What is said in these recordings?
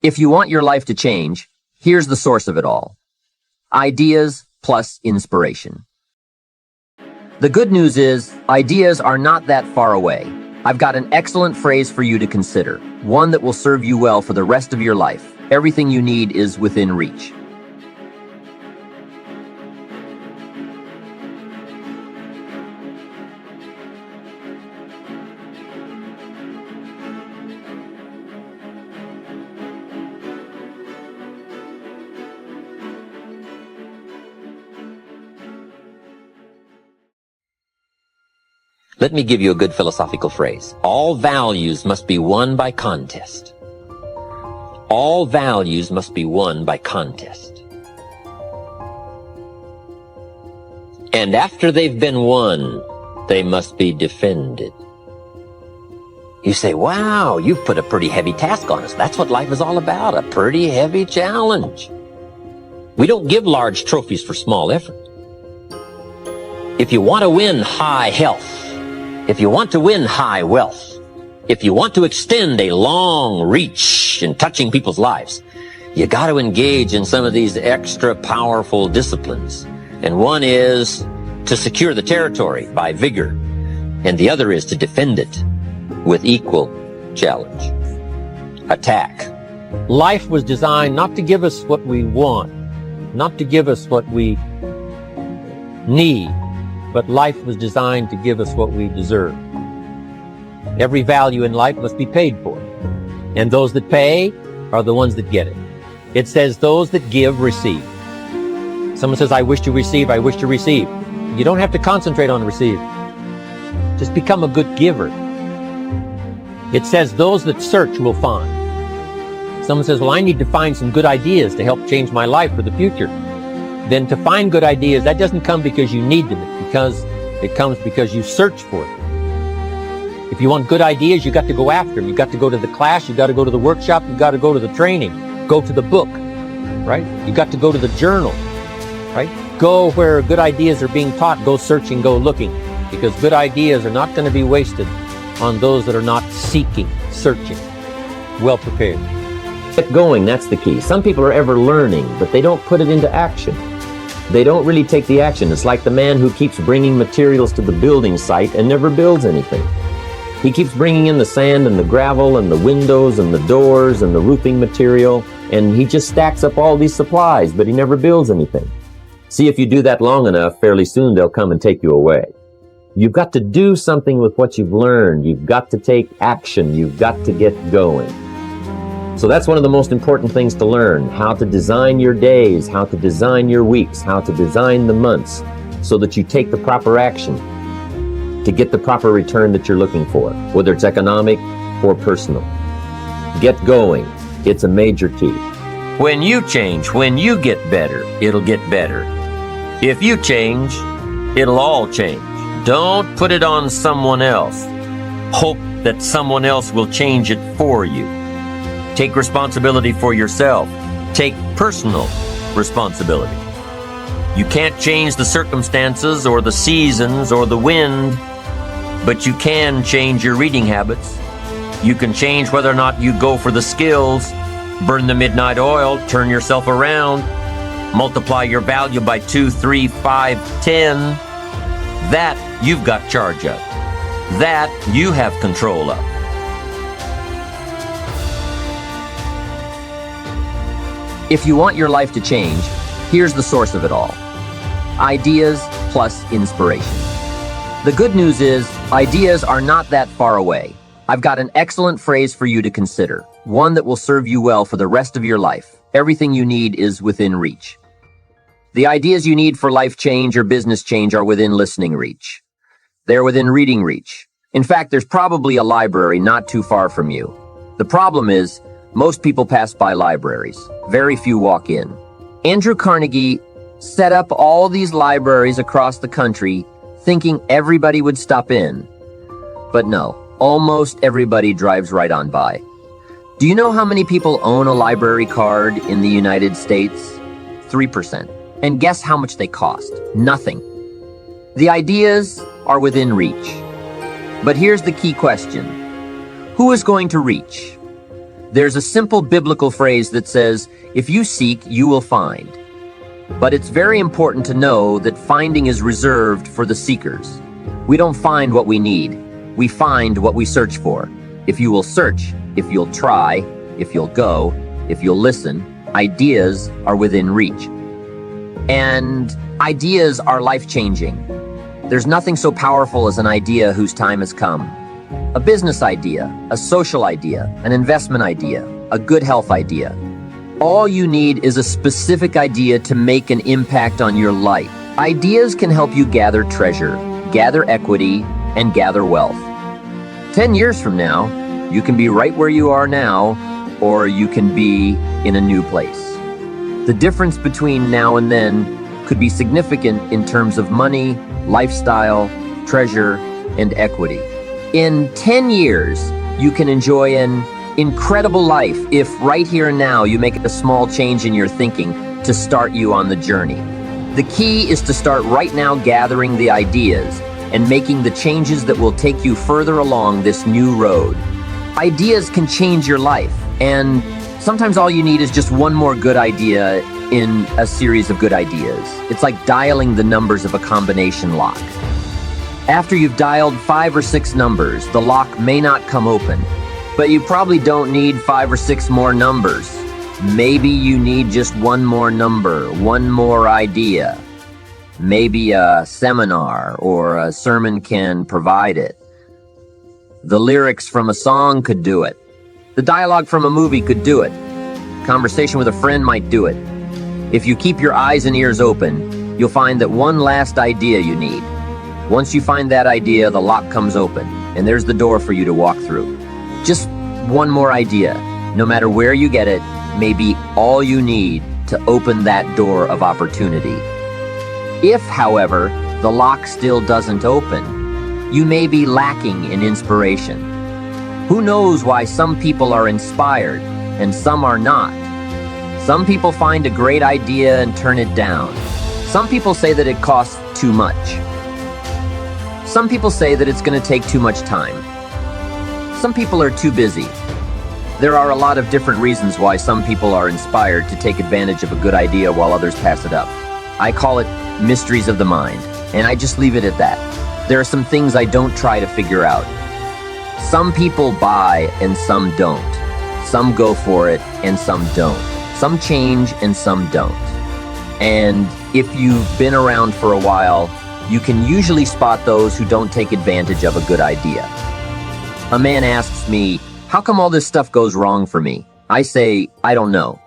If you want your life to change, here's the source of it all. Ideas plus inspiration. The good news is, ideas are not that far away. I've got an excellent phrase for you to consider, one that will serve you well for the rest of your life. Everything you need is within reach. Let me give you a good philosophical phrase. All values must be won by contest. All values must be won by contest. And after they've been won, they must be defended. You say, wow, you've put a pretty heavy task on us. That's what life is all about, a pretty heavy challenge. We don't give large trophies for small effort. If you want to win high health, if you want to win high wealth, if you want to extend a long reach in touching people's lives, you got to engage in some of these extra powerful disciplines. And one is to secure the territory by vigor, and the other is to defend it with equal challenge. Attack. Life was designed not to give us what we want, not to give us what we need, but life was designed to give us what we deserve. Every value in life must be paid for, and those that pay are the ones that get it. It says those that give receive. Someone says, I wish to receive, I wish to receive. You don't have to concentrate on receive. Just become a good giver. It says those that search will find. Someone says, well, I need to find some good ideas to help change my life for the future. Then to find good ideas, that doesn't come because you need them. It comes because you search for them. If you want good ideas, you got to go after them. You got to go to the class, you got to go to the workshop, you got to go to the training, go to the book, right? You got to go to the journal, right? Go where good ideas are being taught, go searching, go looking, because good ideas are not going to be wasted on those that are not seeking, searching, well prepared. Get going, that's the key. Some people are ever learning, but they don't put it into action. They don't really take the action. It's like the man who keeps bringing materials to the building site and never builds anything. He keeps bringing in the sand and the gravel and the windows and the doors and the roofing material, and he just stacks up all these supplies, but he never builds anything. See, if you do that long enough, fairly soon they'll come and take you away. You've got to do something with what you've learned. You've got to take action. You've got to get going. So that's one of the most important things to learn, how to design your days, how to design your weeks, how to design the months, so that you take the proper action to get the proper return that you're looking for, whether it's economic or personal. Get going. It's a major key. When you change, when you get better, it'll get better. If you change, it'll all change. Don't put it on someone else. Hope that someone else will change it for you. Take responsibility for yourself. Take personal responsibility. You can't change the circumstances or the seasons or the wind, but you can change your reading habits. You can change whether or not you go for the skills, burn the midnight oil, turn yourself around, multiply your value by 2, 3, 5, 10. That you've got charge of. That you have control of. If you want your life to change, here's the source of it all. Ideas plus inspiration. The good news is, ideas are not that far away. I've got an excellent phrase for you to consider, one that will serve you well for the rest of your life. Everything you need is within reach. The ideas you need for life change or business change are within listening reach. They're within reading reach. In fact, there's probably a library not too far from you. The problem is, most people pass by libraries. Very few walk in. Andrew Carnegie set up all these libraries across the country thinking everybody would stop in. But no, almost everybody drives right on by. Do you know how many people own a library card in the United States? 3%. And guess how much they cost? Nothing. The ideas are within reach. But here's the key question. Who is going to reach? There's a simple biblical phrase that says, if you seek, you will find. But it's very important to know that finding is reserved for the seekers. We don't find what we need. We find what we search for. If you will search, if you'll try, if you'll go, if you'll listen, ideas are within reach. And ideas are life-changing. There's nothing so powerful as an idea whose time has come. A business idea, a social idea, an investment idea, a good health idea. All you need is a specific idea to make an impact on your life. Ideas can help you gather treasure, gather equity, and gather wealth. 10 years from now, you can be right where you are now, or you can be in a new place. The difference between now and then could be significant in terms of money, lifestyle, treasure, and equity. In 10 years, you can enjoy an incredible life if right here and now you make a small change in your thinking to start you on the journey. The key is to start right now gathering the ideas and making the changes that will take you further along this new road. Ideas can change your life, and sometimes all you need is just one more good idea in a series of good ideas. It's like dialing the numbers of a combination lock. After you've dialed 5 or 6 numbers, the lock may not come open, but you probably don't need 5 or 6 more numbers. Maybe you need just one more number, one more idea. Maybe a seminar or a sermon can provide it. The lyrics from a song could do it. The dialogue from a movie could do it. Conversation with a friend might do it. If you keep your eyes and ears open, you'll find that one last idea you need. Once you find that idea, the lock comes open, and there's the door for you to walk through. Just one more idea, no matter where you get it, may be all you need to open that door of opportunity. If, however, the lock still doesn't open, you may be lacking in inspiration. Who knows why some people are inspired and some are not? Some people find a great idea and turn it down. Some people say that it costs too much. Some people say that it's going to take too much time. Some people are too busy. There are a lot of different reasons why some people are inspired to take advantage of a good idea while others pass it up. I call it mysteries of the mind, and I just leave it at that. There are some things I don't try to figure out. Some people buy and some don't. Some go for it and some don't. Some change and some don't. And if you've been around for a while, you can usually spot those who don't take advantage of a good idea. A man asks me, how come all this stuff goes wrong for me? I say, I don't know.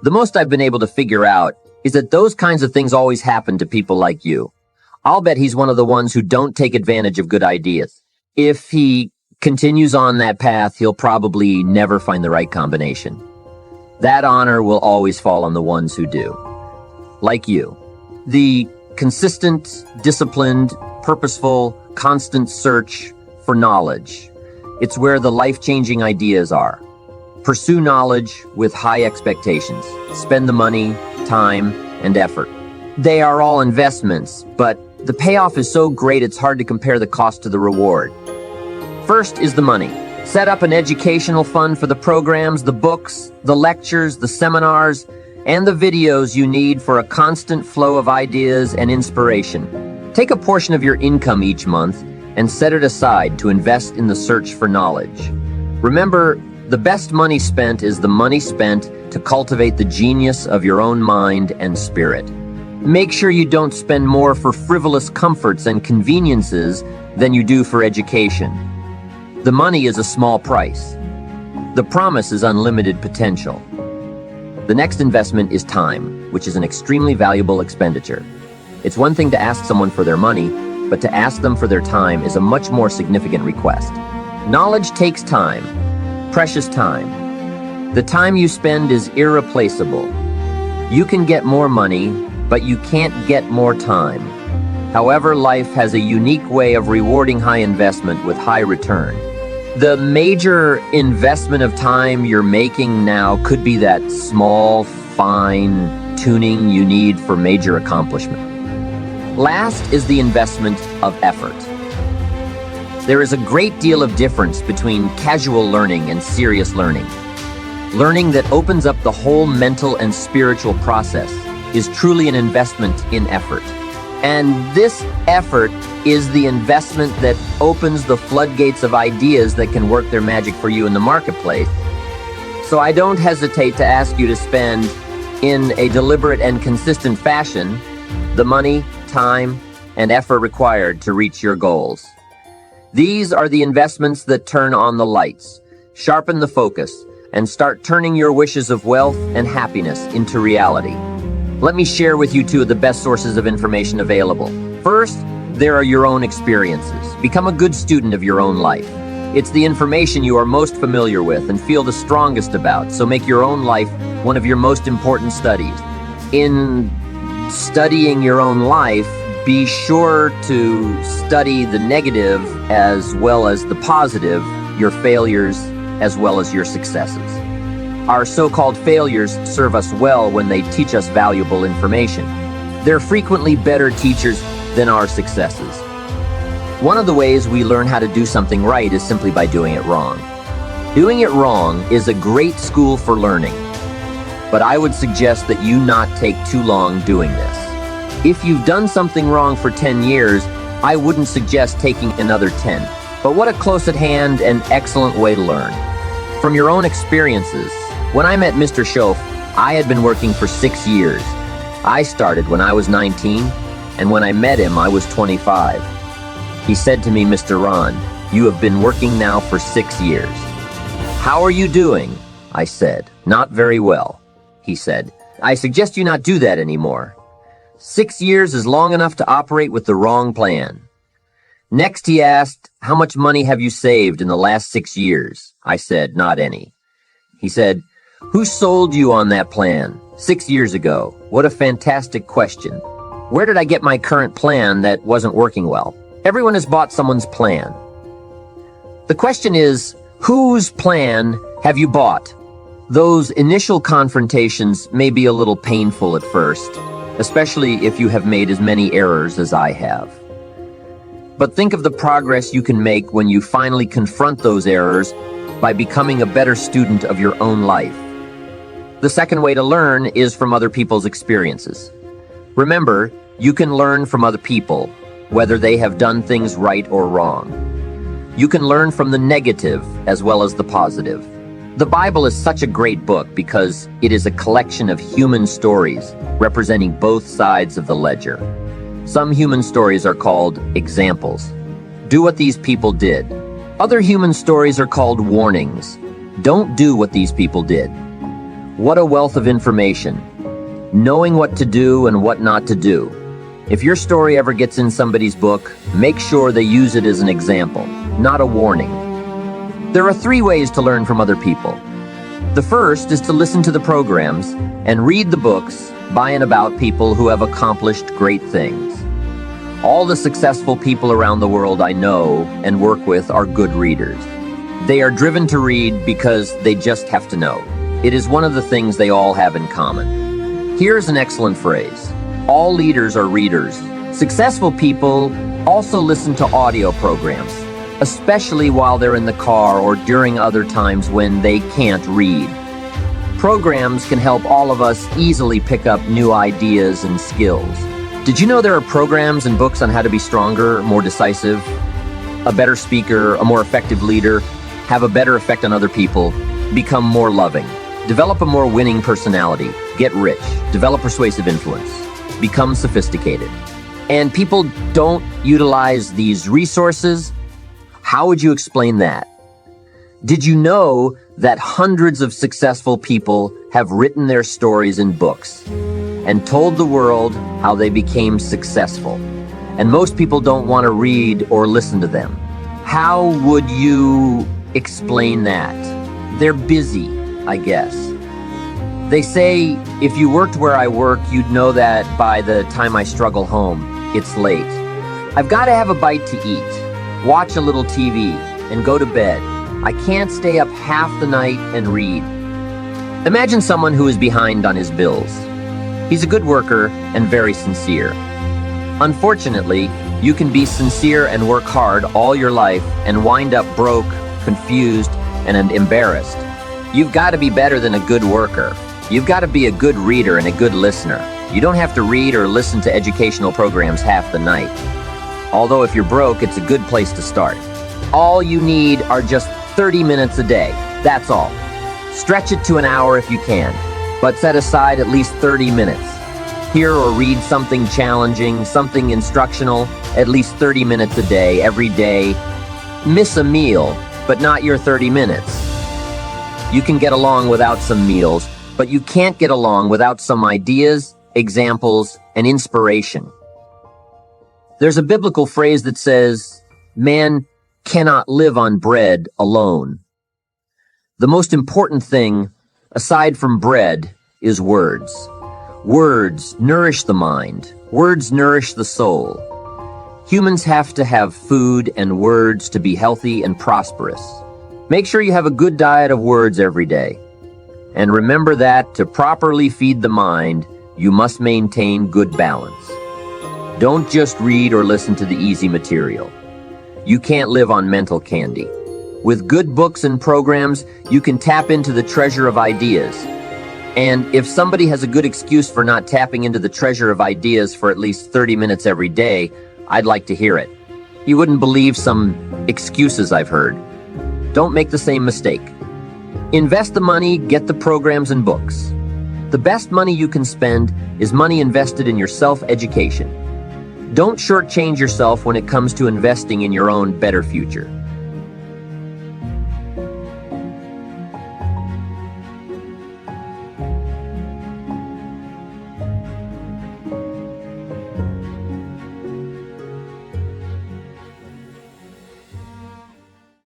The most I've been able to figure out is that those kinds of things always happen to people like you. I'll bet he's one of the ones who don't take advantage of good ideas. If he continues on that path, he'll probably never find the right combination. That honor will always fall on the ones who do. Like you. The consistent, disciplined, purposeful, constant search for knowledge. It's where the life-changing ideas are. Pursue knowledge with high expectations. Spend the money, time, and effort. They are all investments, but the payoff is so great it's hard to compare the cost to the reward. First is the money. Set up an educational fund for the programs, the books, the lectures, the seminars, and the videos you need for a constant flow of ideas and inspiration. Take a portion of your income each month and set it aside to invest in the search for knowledge. Remember, the best money spent is the money spent to cultivate the genius of your own mind and spirit. Make sure you don't spend more for frivolous comforts and conveniences than you do for education. The money is a small price. The promise is unlimited potential. The next investment is time, which is an extremely valuable expenditure. It's one thing to ask someone for their money, but to ask them for their time is a much more significant request. Knowledge takes time, precious time. The time you spend is irreplaceable. You can get more money, but you can't get more time. However, life has a unique way of rewarding high investment with high return. The major investment of time you're making now could be that small, fine tuning you need for major accomplishment. Last is the investment of effort. There is a great deal of difference between casual learning and serious learning. Learning that opens up the whole mental and spiritual process is truly an investment in effort. And this effort is the investment that opens the floodgates of ideas that can work their magic for you in the marketplace. So I don't hesitate to ask you to spend, in a deliberate and consistent fashion, the money, time, and effort required to reach your goals. These are the investments that turn on the lights, sharpen the focus, and start turning your wishes of wealth and happiness into reality. Let me share with you two of the best sources of information available. First, there are your own experiences. Become a good student of your own life. It's the information you are most familiar with and feel the strongest about, so make your own life one of your most important studies. In studying your own life, be sure to study the negative as well as the positive, your failures as well as your successes. Our so-called failures serve us well when they teach us valuable information. They're frequently better teachers than our successes. One of the ways we learn how to do something right is simply by doing it wrong. Doing it wrong is a great school for learning, but I would suggest that you not take too long doing this. If you've done something wrong for 10 years, I wouldn't suggest taking another 10. But what a close at hand and excellent way to learn. From your own experiences, when I met Mr. Schoaf, I had been working for 6 years. I started when I was 19, and when I met him, I was 25. He said to me, "Mr. Rohn, you have been working now for 6 years. How are you doing?" I said. "Not very well." He said, "I suggest you not do that anymore. 6 years is long enough to operate with the wrong plan." Next, he asked, "How much money have you saved in the last 6 years?" I said, "Not any." He said, "Who sold you on that plan 6 years ago?" What a fantastic question. Where did I get my current plan that wasn't working well? Everyone has bought someone's plan. The question is, whose plan have you bought? Those initial confrontations may be a little painful at first, especially if you have made as many errors as I have. But think of the progress you can make when you finally confront those errors by becoming a better student of your own life. The second way to learn is from other people's experiences. Remember, you can learn from other people, whether they have done things right or wrong. You can learn from the negative as well as the positive. The Bible is such a great book because it is a collection of human stories representing both sides of the ledger. Some human stories are called examples. Do what these people did. Other human stories are called warnings. Don't do what these people did. What a wealth of information. Knowing what to do and what not to do. If your story ever gets in somebody's book, make sure they use it as an example, not a warning. There are 3 ways to learn from other people. The first is to listen to the programs and read the books by and about people who have accomplished great things. All the successful people around the world I know and work with are good readers. They are driven to read because they just have to know. It is one of the things they all have in common. Here's an excellent phrase. All leaders are readers. Successful people also listen to audio programs, especially while they're in the car or during other times when they can't read. Programs can help all of us easily pick up new ideas and skills. Did you know there are programs and books on how to be stronger, more decisive, a better speaker, a more effective leader, have a better effect on other people, become more loving, develop a more winning personality, get rich, develop persuasive influence, become sophisticated? And people don't utilize these resources? How would you explain that? Did you know that hundreds of successful people have written their stories in books and told the world how they became successful? And most people don't want to read or listen to them. How would you explain that? They're busy, I guess. They say, if you worked where I work, you'd know that by the time I struggle home, it's late. I've got to have a bite to eat, watch a little TV, and go to bed. I can't stay up half the night and read. Imagine someone who is behind on his bills. He's a good worker and very sincere. Unfortunately, You can be sincere and work hard all your life and wind up broke, confused, and embarrassed. You've got to be better than a good worker. You've got to be a good reader and a good listener. You don't have to read or listen to educational programs half the night. Although if you're broke, it's a good place to start. All you need are just 30 minutes a day. That's all. Stretch it to an hour if you can, but set aside at least 30 minutes. Hear or read something challenging, something instructional, at least 30 minutes a day, every day. Miss a meal, but not your 30 minutes. You can get along without some meals, but you can't get along without some ideas, examples, and inspiration. There's a biblical phrase that says, "Man cannot live on bread alone." The most important thing, aside from bread, is words. Words nourish the mind. Words nourish the soul. Humans have to have food and words to be healthy and prosperous. Make sure you have a good diet of words every day. And remember that to properly feed the mind, you must maintain good balance. Don't just read or listen to the easy material. You can't live on mental candy. With good books and programs, you can tap into the treasure of ideas. And if somebody has a good excuse for not tapping into the treasure of ideas for at least 30 minutes every day, I'd like to hear it. You wouldn't believe some excuses I've heard. Don't make the same mistake. Invest the money, get the programs and books. The best money you can spend is money invested in your self-education. Don't shortchange yourself when it comes to investing in your own better future.